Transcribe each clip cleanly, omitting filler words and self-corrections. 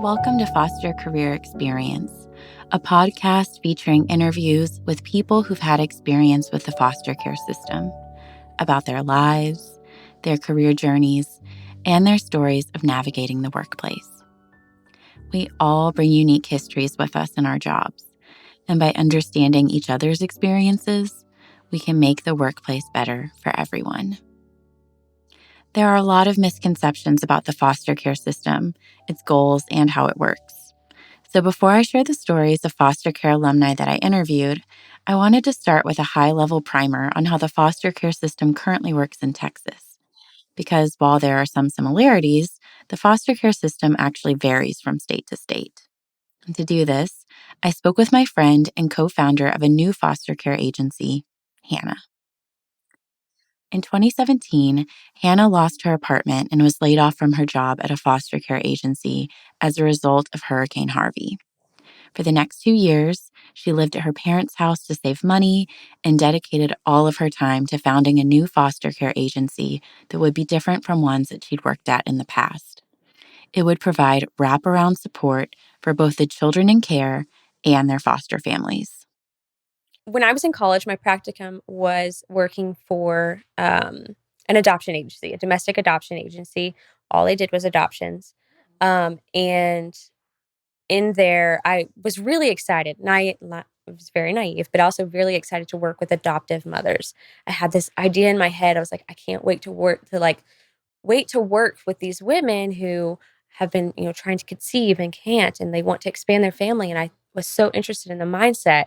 Welcome to Foster Career Experience, a podcast featuring interviews with people who've had experience with the foster care system, about their lives, their career journeys, and their stories of navigating the workplace. We all bring unique histories with us in our jobs, and by understanding each other's experiences, we can make the workplace better for everyone. There are a lot of misconceptions about the foster care system, its goals, and how it works. So before I share the stories of foster care alumni that I interviewed, I wanted to start with a high-level primer on how the foster care system currently works in Texas. Because while there are some similarities, the foster care system actually varies from state to state. And to do this, I spoke with my friend and co-founder of a new foster care agency, Hannah. In 2017, Hannah lost her apartment and was laid off from her job at a foster care agency as a result of Hurricane Harvey. For the next 2 years, she lived at her parents' house to save money and dedicated all of her time to founding a new foster care agency that would be different from ones that she'd worked at in the past. It would provide wraparound support for both the children in care and their foster families. When I was in college, my practicum was working for an adoption agency, a domestic adoption agency. All I did was adoptions. And in there, I was really excited. And I was very naive, but also really excited to work with adoptive mothers. I had this idea in my head. I was like, I can't wait to work with these women who have been, trying to conceive and can't, and they want to expand their family. And I was so interested in the mindset.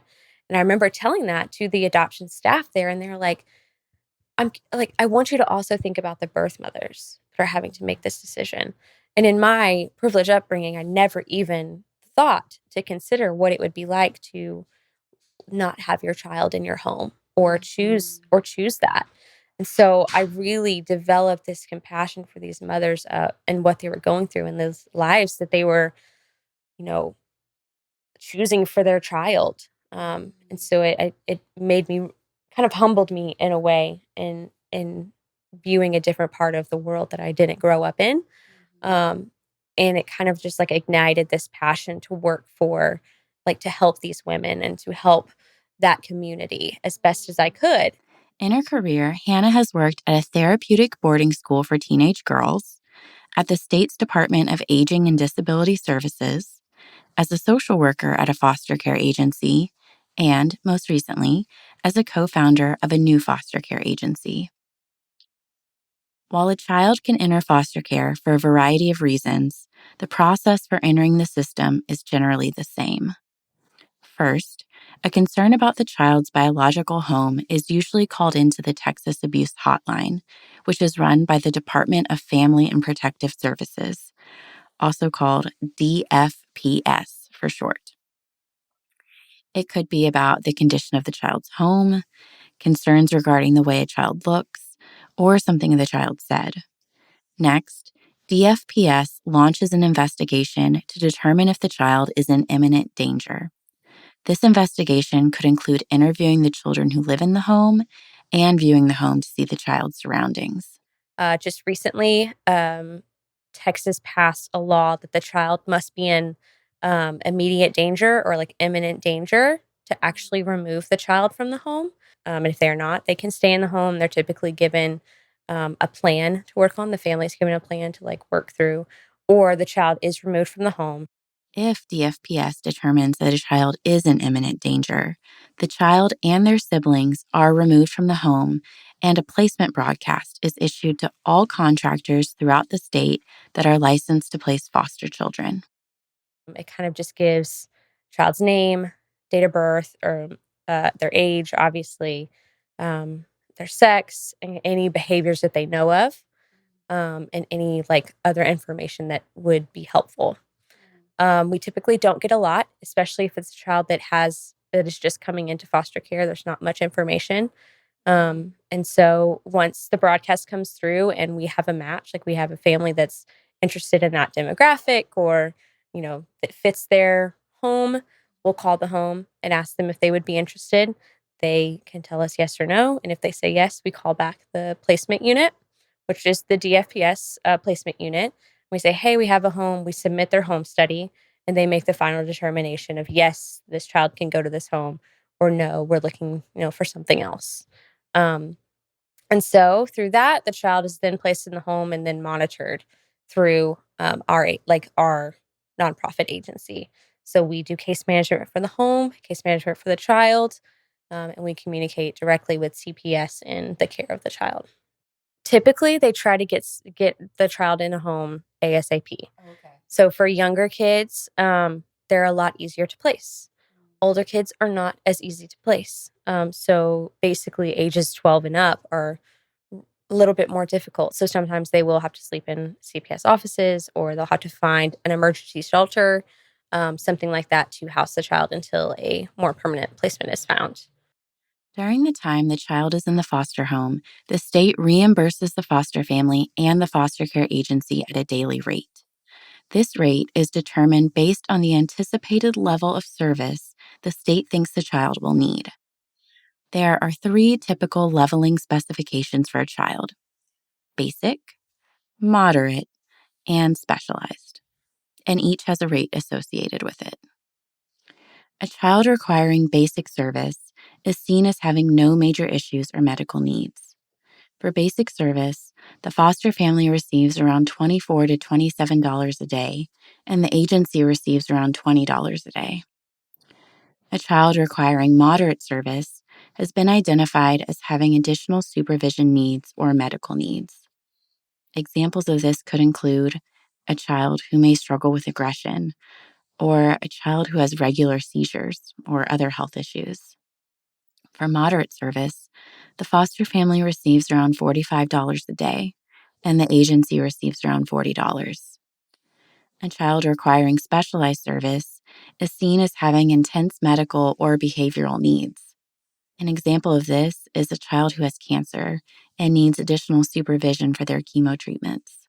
And I remember telling that to the adoption staff there, and they're like, I want you to also think about the birth mothers that are having to make this decision. And in my privileged upbringing, I never even thought to consider what it would be like to not have your child in your home or choose that. And so I really developed this compassion for these mothers and what they were going through in those lives that they were, you know, choosing for their child. And so it made me kind of humbled me in a way in viewing a different part of the world that I didn't grow up in. Um, and it kind of just like ignited this passion to work for, like, to help these women and to help that community as best as I could. In her career, Hannah has worked at a therapeutic boarding school for teenage girls, at the state's Department of Aging and Disability Services, as a social worker at a foster care agency, and, most recently, as a co-founder of a new foster care agency. While a child can enter foster care for a variety of reasons, the process for entering the system is generally the same. First, a concern about the child's biological home is usually called into the Texas Abuse Hotline, which is run by the Department of Family and Protective Services, also called DFPS for short. It could be about the condition of the child's home, concerns regarding the way a child looks, or something the child said. Next, DFPS launches an investigation to determine if the child is in imminent danger. This investigation could include interviewing the children who live in the home and viewing the home to see the child's surroundings. Just recently, Texas passed a law that the child must be in immediate danger or like imminent danger to actually remove the child from the home. And if they're not, they can stay in the home. They're typically given a plan to work on. The family's given a plan to like work through, or the child is removed from the home. If DFPS determines that a child is in imminent danger, the child and their siblings are removed from the home, and a placement broadcast is issued to all contractors throughout the state that are licensed to place foster children. It kind of just gives child's name, date of birth, or their age, obviously, their sex, and any behaviors that they know of, and any like other information that would be helpful. We typically don't get a lot, especially if it's a child that is just coming into foster care. There's not much information. And so once the broadcast comes through and we have a match, like we have a family that's interested in that demographic or, that fits their home, we'll call the home and ask them if they would be interested. They can tell us yes or no. And if they say yes, we call back the placement unit, which is the DFPS placement unit. We say, hey, we have a home. We submit their home study, and they make the final determination of yes, this child can go to this home, or no, we're looking, for something else. Um, and so through that, the child is then placed in the home and then monitored through our nonprofit agency. So we do case management for the home, case management for the child, and we communicate directly with CPS in the care of the child. Typically, they try to get the child in a home ASAP. Okay. So for younger kids, they're a lot easier to place. Older kids are not as easy to place. So basically, ages 12 and up are a little bit more difficult. So sometimes they will have to sleep in CPS offices, or they'll have to find an emergency shelter, something like that, to house the child until a more permanent placement is found. During the time the child is in the foster home, the state reimburses the foster family and the foster care agency at a daily rate. This rate is determined based on the anticipated level of service the state thinks the child will need. There are 3 typical leveling specifications for a child: basic, moderate, and specialized, and each has a rate associated with it. A child requiring basic service is seen as having no major issues or medical needs. For basic service, the foster family receives around $24 to $27 a day, and the agency receives around $20 a day. A child requiring moderate service has been identified as having additional supervision needs or medical needs. Examples of this could include a child who may struggle with aggression, or a child who has regular seizures or other health issues. For moderate service, the foster family receives around $45 a day, and the agency receives around $40. A child requiring specialized service is seen as having intense medical or behavioral needs. An example of this is a child who has cancer and needs additional supervision for their chemo treatments.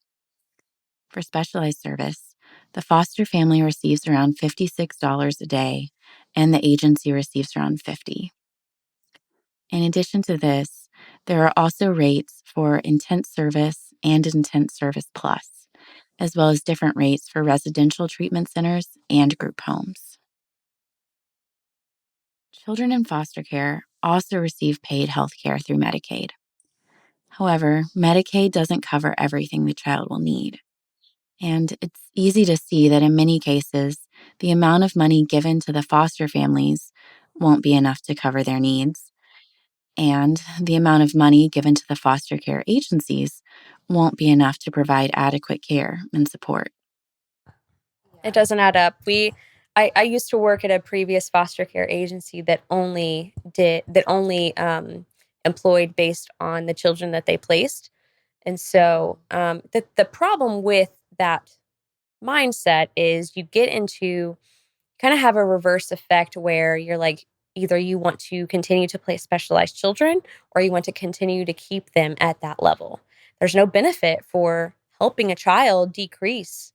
For specialized service, the foster family receives around $56 a day, and the agency receives around $50. In addition to this, there are also rates for intense service and intense service plus, as well as different rates for residential treatment centers and group homes. Children in foster care also receive paid health care through Medicaid. However, Medicaid doesn't cover everything the child will need. And it's easy to see that in many cases, the amount of money given to the foster families won't be enough to cover their needs. And the amount of money given to the foster care agencies won't be enough to provide adequate care and support. It doesn't add up. I used to work at a previous foster care agency that only employed based on the children that they placed. And so the problem with that mindset is you get into kind of have a reverse effect where you're like, either you want to continue to place specialized children, or you want to continue to keep them at that level. There's no benefit for helping a child decrease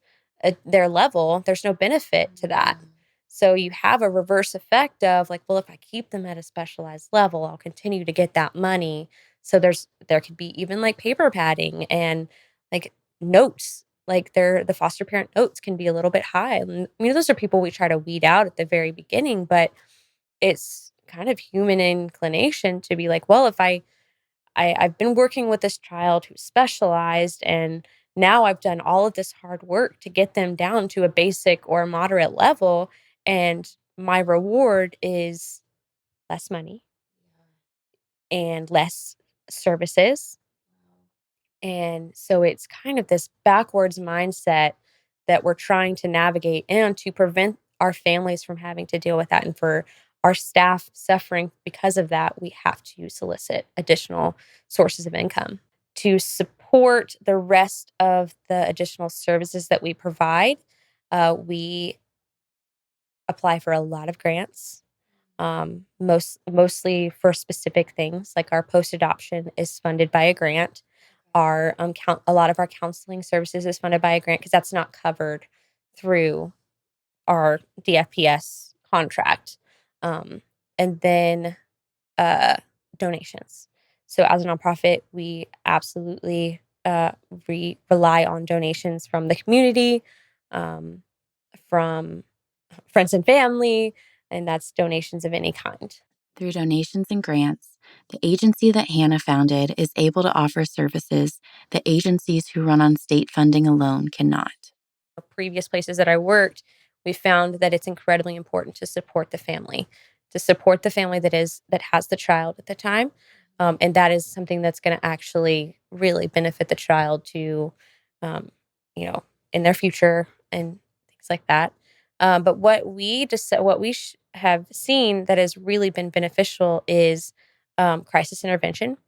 their level. There's no benefit to that. So you have a reverse effect of like, well, if I keep them at a specialized level, I'll continue to get that money. So there could be even like paper padding and like notes, like the foster parent notes can be a little bit high. And, those are people we try to weed out at the very beginning, but it's kind of human inclination to be like, well, if I've been working with this child who's specialized, and now I've done all of this hard work to get them down to a basic or moderate level, and my reward is less money and less services. And so it's kind of this backwards mindset that we're trying to navigate, and to prevent our families from having to deal with that. And for our staff suffering because of that, we have to solicit additional sources of income to support the rest of the additional services that we provide. We apply for a lot of grants, mostly for specific things. Like our post adoption is funded by a grant. Our a lot of our counseling services is funded by a grant because that's not covered through our DFPS contract. And then uh, donations. So as a nonprofit, we absolutely rely on donations from the community, um, from friends and family, and that's donations of any kind. Through donations and grants, the agency that Hannah founded is able to offer services that agencies who run on state funding alone cannot. Previous places that I worked, we found that it's incredibly important to support the family that has the child at the time, and that is something that's going to actually really benefit the child to, um, you know, in their future and things like that. But what we have seen that has really been beneficial is crisis intervention.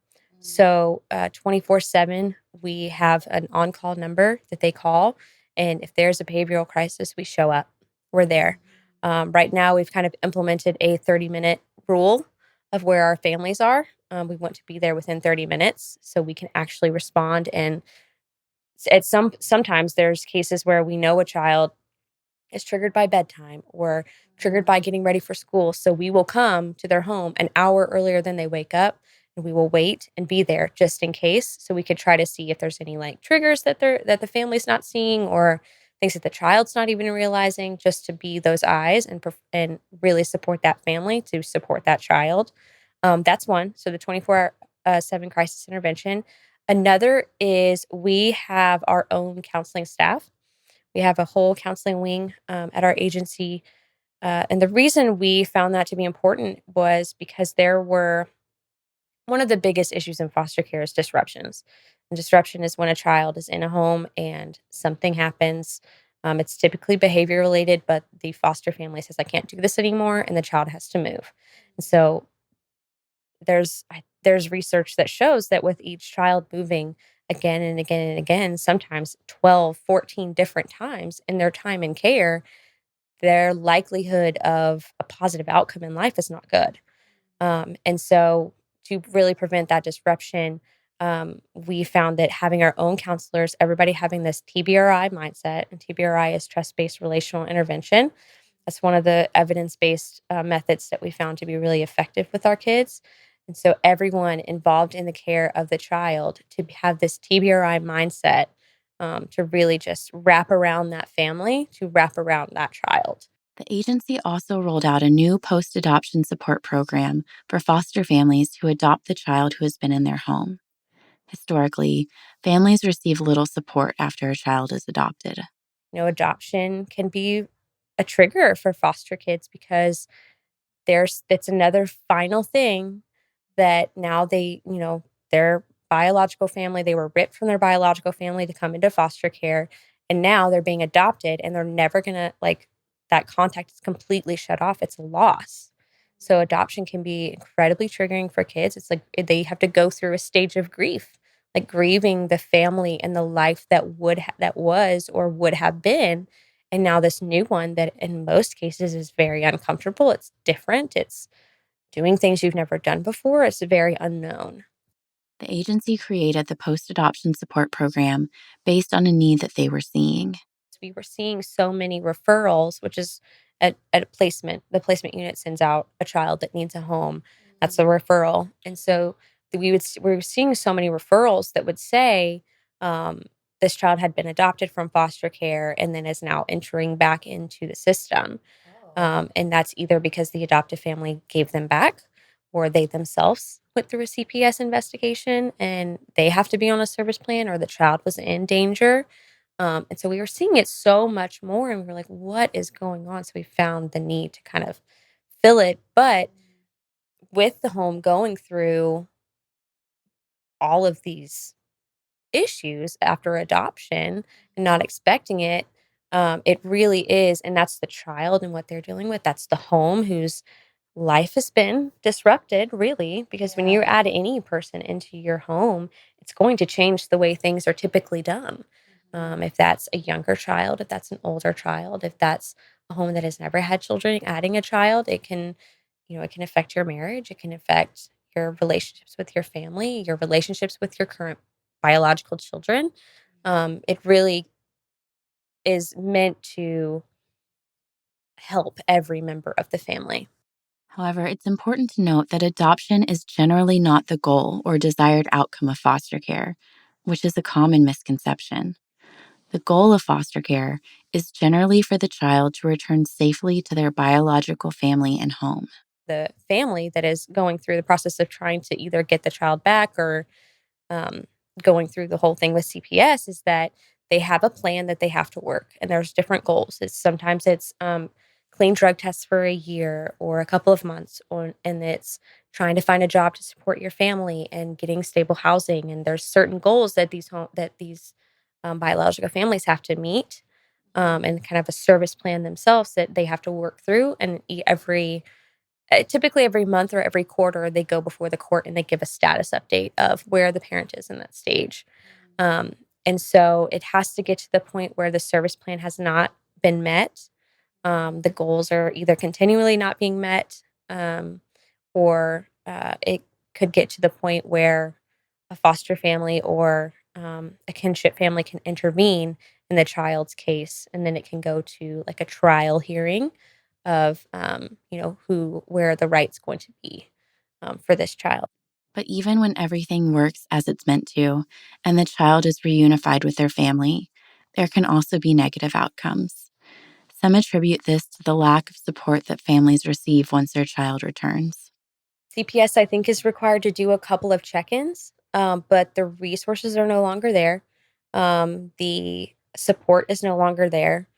So 24/7, we have an on call number that they call, and if there's a behavioral crisis, we show up. We're there. Right now, we've kind of implemented a 30-minute rule of where our families are. We want to be there within 30 minutes so we can actually respond. And sometimes there's cases where we know a child is triggered by bedtime or triggered by getting ready for school. So we will come to their home an hour earlier than they wake up, and we will wait and be there just in case, so we could try to see if there's any like triggers that the family's not seeing, or things that the child's not even realizing, just to be those eyes and and really support that family, to support that child. That's one. So the 24/7 crisis intervention. Another is we have our own counseling staff. We have a whole counseling wing at our agency. And the reason we found that to be important was because there were one of the biggest issues in foster care is disruptions. And disruption is when a child is in a home and something happens. It's typically behavior related, but the foster family says, I can't do this anymore, and the child has to move. And so there's research that shows that with each child moving again and again and again, sometimes 12, 14 different times in their time in care, their likelihood of a positive outcome in life is not good. And so, to really prevent that disruption, we found that having our own counselors, everybody having this TBRI mindset, and TBRI is trust based relational intervention. That's one of the evidence based methods that we found to be really effective with our kids. And so, everyone involved in the care of the child to have this TBRI mindset, to really just wrap around that family, to wrap around that child. The agency also rolled out a new post adoption support program for foster families who adopt the child who has been in their home. Historically, families receive little support after a child is adopted. Adoption can be a trigger for foster kids because that's another final thing that now their biological family, they were ripped from their biological family to come into foster care, and now they're being adopted, and they're never gonna like that contact is completely shut off. It's a loss. So adoption can be incredibly triggering for kids. It's like they have to go through a stage of grief, like grieving the family and the life that was or would have been, and now this new one that in most cases is very uncomfortable. It's different. It's doing things you've never done before. It's very unknown. The agency created the post adoption support program based on a need that they were seeing. We were seeing so many referrals, which is at a placement. The placement unit sends out a child that needs a home. That's a referral. And so we were seeing so many referrals that would say, um, this child had been adopted from foster care and then is now entering back into the system. And that's either because the adoptive family gave them back, or they themselves went through a CPS investigation and they have to be on a service plan, or the child was in danger. And so we were seeing it so much more, and we were like, what is going on? So we found the need to kind of fill it. But with the home going through all of these issues after adoption and not expecting it, it really is. And that's the child and what they're dealing with. That's the home whose life has been disrupted, really, because when you add any person into your home, it's going to change the way things are typically done. If that's a younger child, if that's an older child, if that's a home that has never had children, adding a child, it can affect your marriage. It can affect your relationships with your family, your relationships with your current biological children. It really is meant to help every member of the family. However, it's important to note that adoption is generally not the goal or desired outcome of foster care. which is a common misconception. The goal of foster care is generally for the child to return safely to their biological family and home. The family that is going through the process of trying to either get the child back or um, going through the whole thing with CPS is that they have a plan that they have to work, and there's different goals. Sometimes it's clean drug tests for a year or a couple of months, and it's trying to find a job to support your family and getting stable housing. And there's certain goals that these biological families have to meet, and kind of a service plan themselves that they have to work through. And typically every month or every quarter, they go before the court and they give a status update of where the parent is in that stage. Um, and so it has to get to the point where the service plan has not been met. The goals are either continually not being met, or it could get to the point where a foster family or a kinship family can intervene in the child's case, and then it can go to like a trial hearing of where the right's going to be for this child. But even when everything works as it's meant to, and the child is reunified with their family, there can also be negative outcomes. Some attribute this to the lack of support that families receive once their child returns. CPS, I think, is required to do a couple of check-ins, but the resources are no longer there. The support is no longer there,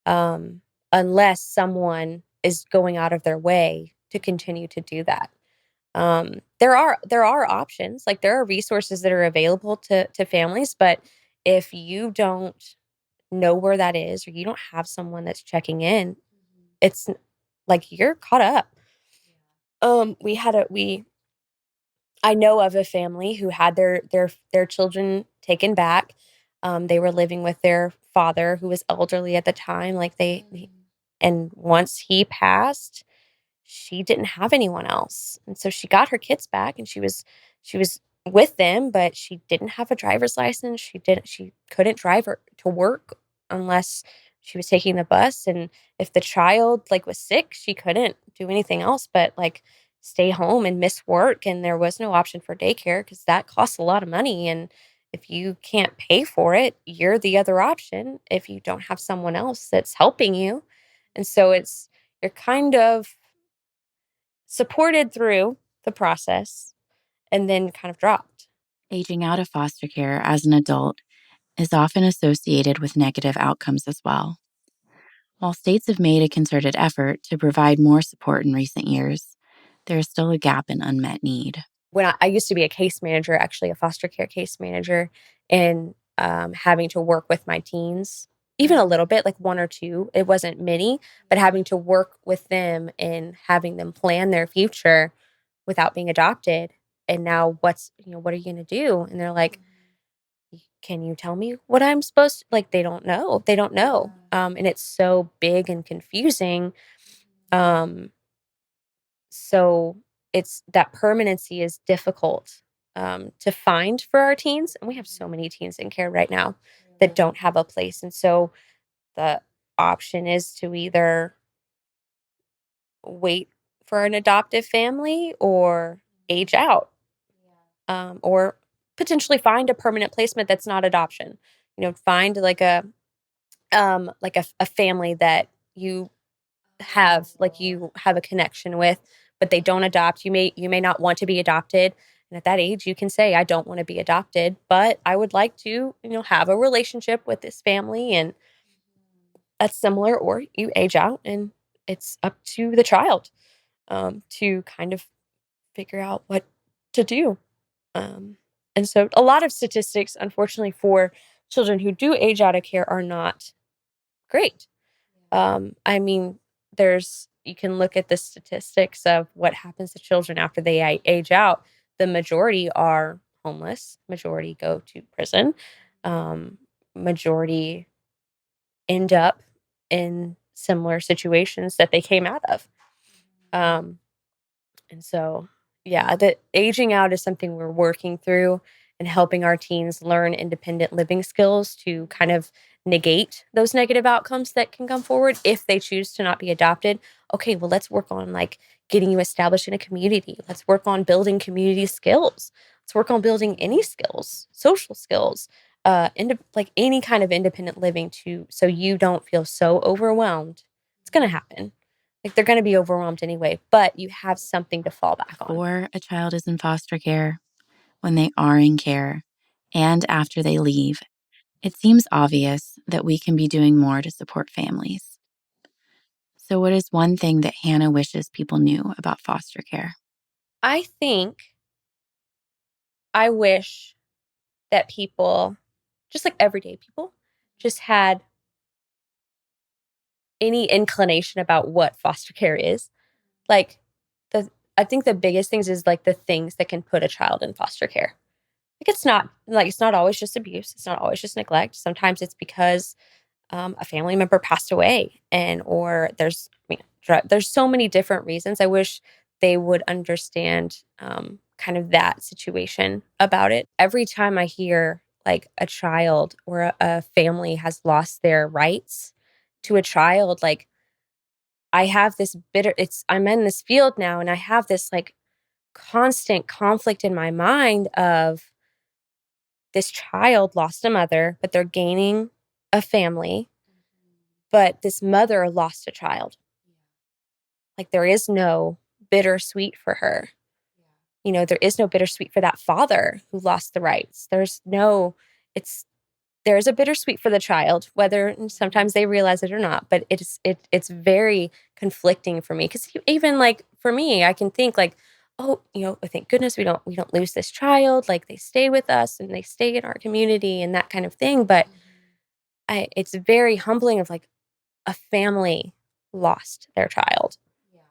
um, unless someone is going out of their way to continue to do that. There are options, like there are resources that are available to families, but if you don't know where that is or you don't have someone that's checking in, it's like you're caught up. We had a we I know of a family who had their children taken back. They were living with their father who was elderly at the time. And once he passed, she didn't have anyone else. And so she got her kids back and she was with them, but she didn't have a driver's license. She couldn't drive her to work unless she was taking the bus. And if the child like was sick, she couldn't do anything else but like stay home and miss work. And there was no option for daycare because that costs a lot of money. And if you can't pay for it, you're the other option if you don't have someone else that's helping you. And so you're kind of supported through the process and then kind of dropped. Aging out of foster care as an adult is often associated with negative outcomes as well. While states have made a concerted effort to provide more support in recent years, there is still a gap in unmet need. When I used to be a case manager, actually a foster care case manager, and having to work with my teens, even a little bit, like one or two, it wasn't many, but having to work with them and having them plan their future without being adopted. And now what are you going to do? And they're like, can you tell me what I'm supposed to, like, they don't know. They don't know. And it's so big and confusing. Um, so it's that permanency is difficult to find for our teens. And we have so many teens in care right now that don't have a place. And so the option is to either wait for an adoptive family or age out, or potentially find a permanent placement that's not adoption. Find like a family that you have a connection with, but they don't adopt. You may not want to be adopted. And at that age, you can say, I don't want to be adopted, but I would like to, have a relationship with this family. And that's similar, or you age out and it's up to the child to kind of figure out what to do. Um, and so a lot of statistics, unfortunately, for children who do age out of care are not great. I mean, you can look at the statistics of what happens to children after they age out. The majority are homeless, majority go to prison, um, majority end up in similar situations that they came out of. Um, And so, yeah, the aging out is something we're working through and helping our teens learn independent living skills to kind of negate those negative outcomes that can come forward if they choose to not be adopted. Okay, well, let's work on like getting you established in a community. Let's work on building community skills. Let's work on building any skills, social skills, like any kind of independent living so you don't feel so overwhelmed. It's going to happen. Like they're going to be overwhelmed anyway, but you have something to fall back on. Before a child is in foster care, when they are in care, and after they leave, it seems obvious that we can be doing more to support families. So, what is one thing that Hannah wishes people knew about foster care? I wish that people, just like everyday people, just had any inclination about what foster care is. Like I think the biggest things is like the things that can put a child in foster care. It's not always just abuse. It's not always just neglect. Sometimes it's because a family member passed away, or there's so many different reasons. I wish they would understand kind of that situation about it. Every time I hear like a child or a family has lost their rights to a child, like I have this I'm in this field now, and I have this like constant conflict in my mind of this child lost a mother, but they're gaining a family, but this mother lost a child. Like there is no bittersweet for her. There is no bittersweet for that father who lost the rights. There's a bittersweet for the child, whether sometimes they realize it or not, but it's very conflicting for me. Because even like for me, I can think like, oh, thank goodness we don't lose this child. Like they stay with us and they stay in our community and that kind of thing. But it's very humbling of like a family lost their child. Yeah.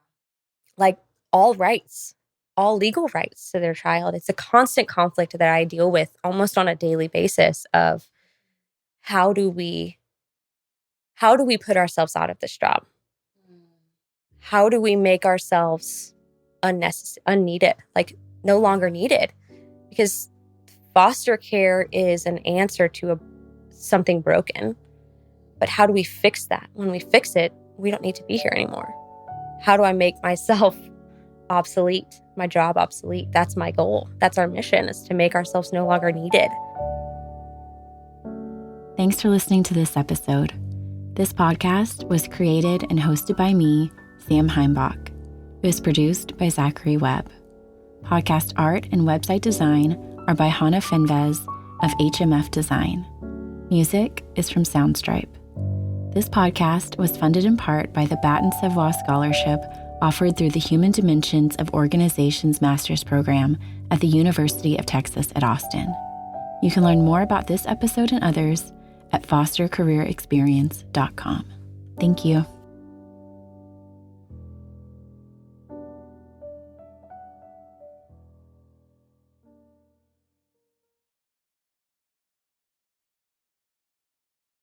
Like all legal rights to their child. It's a constant conflict that I deal with almost on a daily basis of how do we put ourselves out of this job? How do we make ourselves unneeded, like no longer needed? Because foster care is an answer to something broken. But how do we fix that? When we fix it, we don't need to be here anymore. How do I make myself obsolete, my job obsolete? That's my goal. That's our mission, is to make ourselves no longer needed. Thanks for listening to this episode. This podcast was created and hosted by me, Sam Heimbach. It was produced by Zachary Webb. Podcast art and website design are by Hannah Fenvez of HMF Design. Music is from Soundstripe. This podcast was funded in part by the Baton Savoie Scholarship offered through the Human Dimensions of Organizations Master's Program at the University of Texas at Austin. You can learn more about this episode and others at fostercareerexperience.com. Thank you.